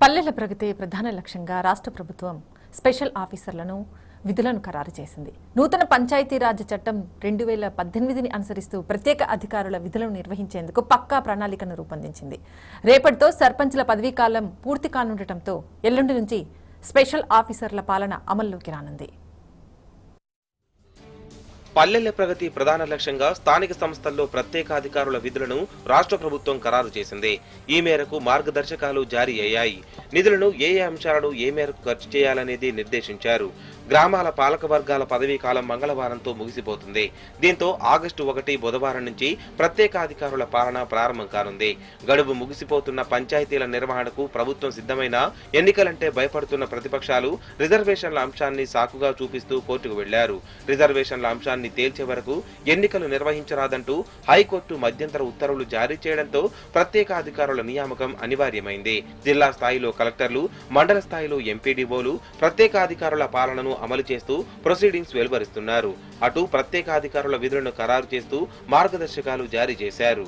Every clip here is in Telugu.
పల్లెల ప్రగతి ప్రధాన లక్ష్యంగా రాష్ట్ర ప్రభుత్వం స్పెషల్ ఆఫీసర్లను విధులను ఖరారు చేసింది. నూతన పంచాయతీరాజ్ చట్టం 2018ని అనుసరిస్తూ ప్రత్యేక అధికారుల విధులను నిర్వహించేందుకు పక్కా ప్రణాళికను రూపొందించింది. రేపటితో సర్పంచ్ల పదవీకాలం పూర్తి కానుండటంతో ఎల్లుండి నుంచి స్పెషల్ ఆఫీసర్ల పాలన అమల్లోకి రానుంది. పల్లెల ప్రగతి ప్రధాన లక్ష్యంగా స్థానిక సంస్థల్లో ప్రత్యేకాధికారుల విధులను రాష్ట్ర ప్రభుత్వం ఖరారు చేసింది. ఈ మేరకు మార్గదర్శకాలు జారీ అయ్యాయి. నిధులను ఏ అంశాలను ఏ మేరకు ఖర్చు చేయాలనేది నిర్దేశించారు. గ్రామాల పాలక వర్గాల పదవీ కాలం మంగళవారంతో ముగిసిపోతుంది. దీంతో ఆగస్టు 1 బుధవారం నుంచి ప్రత్యేకాధికారుల పాలన ప్రారంభం కానుంది. గడువు ముగిసిపోతున్న పంచాయతీల నిర్వహణకు ప్రభుత్వం సిద్ధమైన ఎన్నికలంటే భయపడుతున్న ప్రతిపక్షాలు రిజర్వేషన్ల అంశాన్ని సాకుగా చూపిస్తూ కోర్టుకు వెళ్లారు. రిజర్వేషన్ల అంశాన్ని తేల్చే వరకు ఎన్నికలు నిర్వహించరాదంటూ హైకోర్టు మధ్యంతర ఉత్తర్వులు జారీ చేయడంతో ప్రత్యేకాధికారుల నియామకం అనివార్యమైంది. జిల్లా స్థాయిలో కలెక్టర్లు, మండల స్థాయిలో ఎంపీడీఓలు ప్రత్యేకాధికారుల పాలనను అమలు చేస్తూ ప్రొసీడింగ్స్ వెలువరిస్తున్నారు. అటు ప్రత్యేకాధికారుల విధులను ఖరారు చేస్తూ మార్గదర్శకాలు జారీ చేశారు.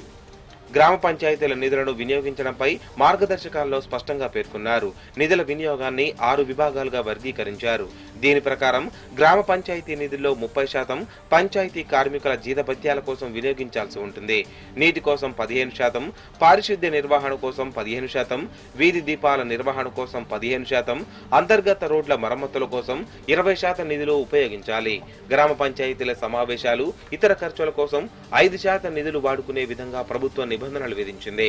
గ్రామ పంచాయతీల నిధులను వినియోగించడంపై మార్గదర్శకాల్లో స్పష్టంగా పేర్కొన్నారు. నిధుల వినియోగాన్ని 6 విభాగాలుగా వర్గీకరించారు. దీని ప్రకారం గ్రామ పంచాయతీ నిధుల్లో 30% పంచాయతీ కార్మికుల జీతభత్యాల కోసం వినియోగించాల్సి ఉంటుంది. నీటి కోసం 15%, పారిశుద్ధ్య నిర్వహణ కోసం 15%, వీధి దీపాల నిర్వహణ కోసం 15%, అంతర్గత రోడ్ల మరమ్మతుల కోసం 20% నిధులు ఉపయోగించాలి. గ్రామ పంచాయతీల సమావేశాలు, ఇతర ఖర్చుల కోసం 5% నిధులు వాడుకునే విధంగా ప్రభుత్వం నిబంధనలు విధించింది.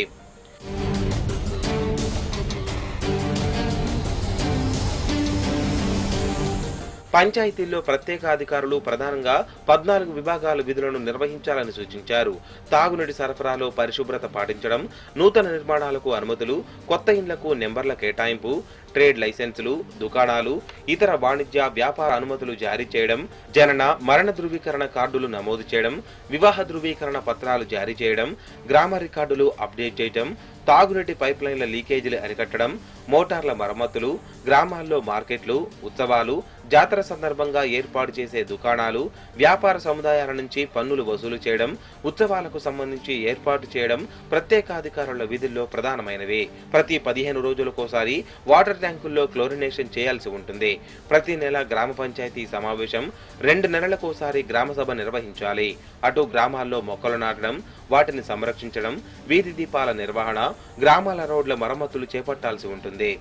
పంచాయతీల్లో ప్రత్యేకాధికారులు ప్రధానంగా 14 విభాగాల విధులను నిర్వహించాలని సూచించారు. తాగునీటి సరఫరాలో పరిశుభ్రత పాటించడం, నూతన నిర్మాణాలకు అనుమతులు, కొత్త ఇండ్లకు నెంబర్ల కేటాయింపు, ట్రేడ్ లైసెన్సులు, దుకాణాలు, ఇతర వాణిజ్య వ్యాపార అనుమతులు జారీ చేయడం, జనన మరణ ధృవీకరణ కార్డులు నమోదు చేయడం, వివాహ ధృవీకరణ పత్రాలు జారీ చేయడం, గ్రామ రికార్డులు అప్డేట్ చేయడం, తాగునీటి పైప్లైన్ల లీకేజీలు అరికట్టడం, మోటార్ల మరమ్మతులు, గ్రామాల్లో మార్కెట్లు, ఉత్సవాలు, జాతర సందర్భంగా ఏర్పాటు చేసే దుకాణాలు, వ్యాపార సముదాయాల నుంచి పన్నులు వసూలు చేయడం, ఉత్సవాలకు సంబంధించి ఏర్పాటు చేయడం ప్రత్యేకాధికారుల విధుల్లో ప్రధానమైనవి. ప్రతి 15 రోజులకోసారి వాటర్ ట్యాంకుల్లో క్లోరినేషన్ చేయాల్సి ఉంటుంది. ప్రతి నెల గ్రామ పంచాయతీ సమావేశం, 2 నెలలకోసారి గ్రామ సభ నిర్వహించాలి. అటు గ్రామాల్లో మొక్కలు నాటడం, వాటిని సంరక్షించడం, వీధి దీపాల నిర్వహణ, గ్రామాల రోడ్ల మరమ్మతులు చేపట్టాల్సి ఉంటుంది.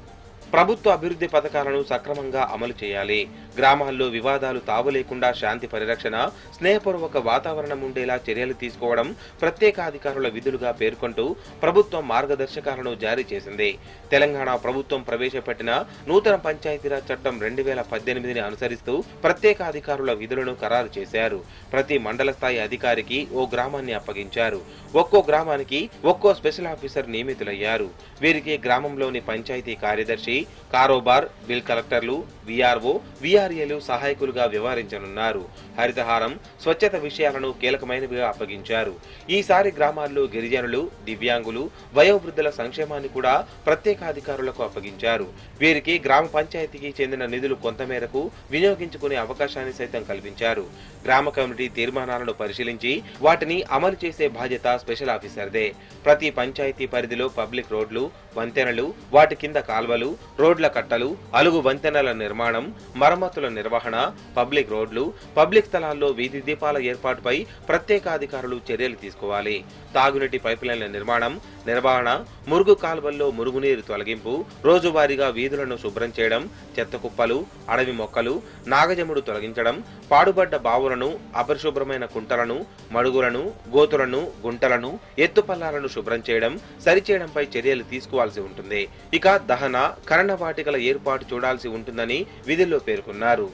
ప్రభుత్వ అభివృద్ధి పథకాలను సక్రమంగా అమలు చేయాలి. గ్రామాల్లో వివాదాలు తావు లేకుండా శాంతి పరిరక్షణ, స్నేహపూర్వక వాతావరణం ఉండేలా చర్యలు తీసుకోవడం ప్రత్యేకాధికారుల విధులుగా పేర్కొంటూ ప్రభుత్వం మార్గదర్శకాలను జారీ చేసింది. తెలంగాణ ప్రభుత్వం ప్రవేశపెట్టిన నూతన పంచాయతీరాజ్ చట్టం 2018ని అనుసరిస్తూ ప్రత్యేకాధికారుల విధులను ఖరారు చేశారు. ప్రతి మండల స్థాయి అధికారికి ఓ గ్రామాన్ని అప్పగించారు. ఒక్కో గ్రామానికి ఒక్కో స్పెషల్ ఆఫీసర్ నియమితులయ్యారు. వీరికి గ్రామంలోని పంచాయతీ కార్యదర్శి, కారోబార్, బిల్ కలెక్టర్లు, విఆర్ఓ, విఆర్ఏలు సహాయకులుగా వ్యవహరించనున్నారు. హరితహారం, స్వచ్ఛత విషయాలను కీలకమైనవిగా అప్పగించారు. ఈసారి గ్రామాల్లో గిరిజనులు, దివ్యాంగులు, వయోవృద్ధుల సంక్షేమాన్ని కూడా ప్రత్యేకాధికారులకు అప్పగించారు. వీరికి గ్రామ పంచాయతీకి చెందిన నిధులు కొంతమేరకు వినియోగించుకునే అవకాశాన్ని సైతం కల్పించారు. గ్రామ కమిటీ తీర్మానాలను పరిశీలించి వాటిని అమలు చేసే బాధ్యత స్పెషల్ ఆఫీసర్దే. ప్రతి పంచాయతీ పరిధిలో పబ్లిక్ రోడ్లు, వంతెనలు, వాటి కింద కాల్వలు, రోడ్ల కట్టలు, అలుగు వంతెనల నిర్మాణం, మరమ్మతుల నిర్వహణ, పబ్లిక్ రోడ్లు, పబ్లిక్ స్థలాల్లో వీధి దీపాల ఏర్పాటుపై ప్రత్యేకాధికారులు చర్యలు తీసుకోవాలి. తాగునీటి పైపులైన్ల నిర్వహణ, మురుగు కాల్వల్లో మురుగునీరు తొలగింపు, రోజువారీగా వీధులను శుభ్రం చేయడం, చెత్త కుప్పలు, అడవి మొక్కలు, నాగజముడు తొలగించడం, పాడుబడ్డ బావులను, అపరిశుభ్రమైన కుంటలను, మడుగులను, గోతులను, గుంటలను, ఎత్తుపల్లాలను శుభ్రం చేయడం, సరిచేయడంపై చర్యలు తీసుకోవాల్సి ఉంటుంది. ఇక దహన, కరణ వాటికల ఏర్పాటు చూడాల్సి ఉంటుందని విధుల్లో పేర్కొన్నారు.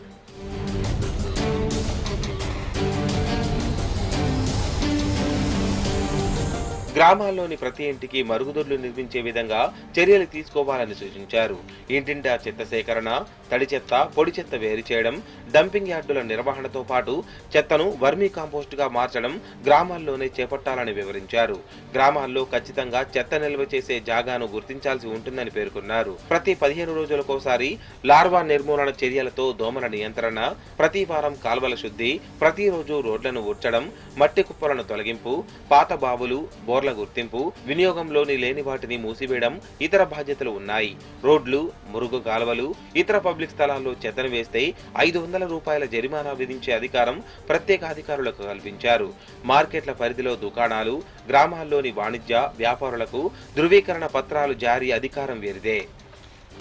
గ్రామాల్లోని ప్రతి ఇంటికి మరుగుదొడ్లు నిర్మించే విధంగా చర్యలు తీసుకోవాలని సూచించారు. ఇంటింటా చెత్త సేకరణ, తడి చెత్త, పొడి చెత్త వేరు చేయడం, డంపింగ్ యార్డుల నిర్వహణతో పాటు చెత్తను వర్మీ కాంపోస్ట్ గా మార్చడం గ్రామాల్లోనే చేపట్టాలని వివరించారు. గ్రామాల్లో ఖచ్చితంగా చెత్త నిల్వ చేసే జాగాను గుర్తించాల్సి ఉంటుందని పేర్కొన్నారు. ప్రతి 15 రోజులకోసారి లార్వా నిర్మూలన చర్యలతో దోమల నియంత్రణ, ప్రతి వారం కాల్వల శుద్ధి, ప్రతిరోజు రోడ్లను ఊడ్చడం, మట్టి కుప్పలను తొలగింపు, పాత బావులు, బోర్ల గుర్తింపు, వినియోగంలోని లేని వాటిని మూసివేయడం ఇతర బాధ్యతలు ఉన్నాయి. రోడ్లు, మురుగు కాలువలు, ఇతర పబ్లిక్ స్థలాల్లో చెత్తను వేస్తే 500 రూపాయల జరిమానా విధించే అధికారం ప్రత్యేక అధికారులకు కల్పించారు. మార్కెట్ల పరిధిలో దుకాణాలు, గ్రామాల్లోని వాణిజ్య వ్యాపారులకు ధృవీకరణ పత్రాలు జారీ అధికారం వీరిదే.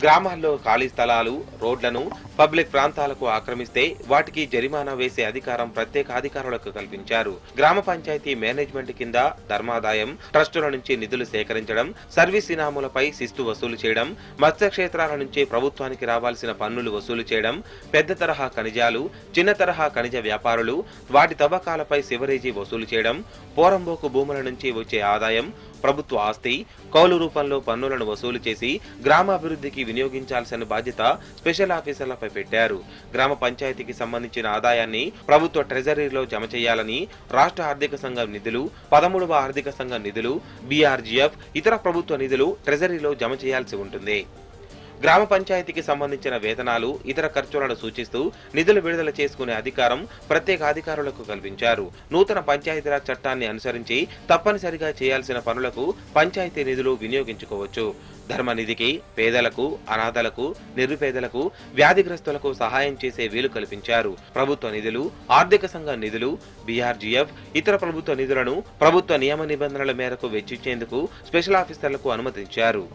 గ్రామాల్లో ఖాళీ స్థలాలు, రోడ్లను పబ్లిక్ ప్రాంతాలకు ఆక్రమిస్తే వాటికి జరిమానా వేసే అధికారం ప్రత్యేక అధికారులకు కల్పించారు. గ్రామ పంచాయతీ మేనేజ్మెంట్ కింద ధర్మాదాయం, ట్రస్టుల నుంచి నిధులు సేకరించడం, సర్వీస్ ఇనాములపై శిస్తు వసూలు చేయడం, మత్స్యక్షేత్రాల నుంచి ప్రభుత్వానికి రావాల్సిన పన్నులు వసూలు చేయడం, పెద్ద తరహా ఖనిజాలు, చిన్న తరహా ఖనిజ వ్యాపారులు వాటి తవ్వకాలపై సివరేజీ వసూలు చేయడం, పోరంబోకు భూముల నుంచి వచ్చే ఆదాయం, ప్రభుత్వ ఆస్తి, కౌలు రూపంలో పన్నులను వసూలు చేసి గ్రామాభివృద్ధికి వినియోగించాల్సిన బాధ్యత స్పెషల్ ఆఫీసర్లపై పెట్టారు. గ్రామ పంచాయతీకి సంబంధించిన ఆదాయాన్ని ప్రభుత్వ ట్రెజరీలో జమ చేయాలని రాష్ట్ర ఆర్థిక సంఘం నిధులు, 13వ ఆర్థిక సంఘం నిధులు, బీఆర్జీఎఫ్, ఇతర ప్రభుత్వ నిధులు ట్రెజరీలో జమ చేయాల్సి ఉంటుంది. గ్రామ పంచాయతీకి సంబంధించిన వేతనాలు, ఇతర ఖర్చులను సూచిస్తూ నిధులు విడుదల చేసుకునే అధికారం ప్రత్యేక అధికారులకు కల్పించారు. నూతన పంచాయతీరాజ్ చట్టాన్ని అనుసరించి తప్పనిసరిగా చేయాల్సిన పనులకు పంచాయతీ నిధులు వినియోగించుకోవచ్చు. ధర్మనిధికి పేదలకు, అనాథలకు, నిరుపేదలకు, వ్యాధిగ్రస్తులకు సహాయం చేసే వీలు కల్పించారు. ప్రభుత్వ నిధులు, ఆర్థిక సంఘం నిధులు, బీఆర్జీఎఫ్, ఇతర ప్రభుత్వ నిధులను ప్రభుత్వ నియమ నిబంధనల మేరకు వెచ్చించేందుకు స్పెషల్ ఆఫీసర్లకు అనుమతించారు.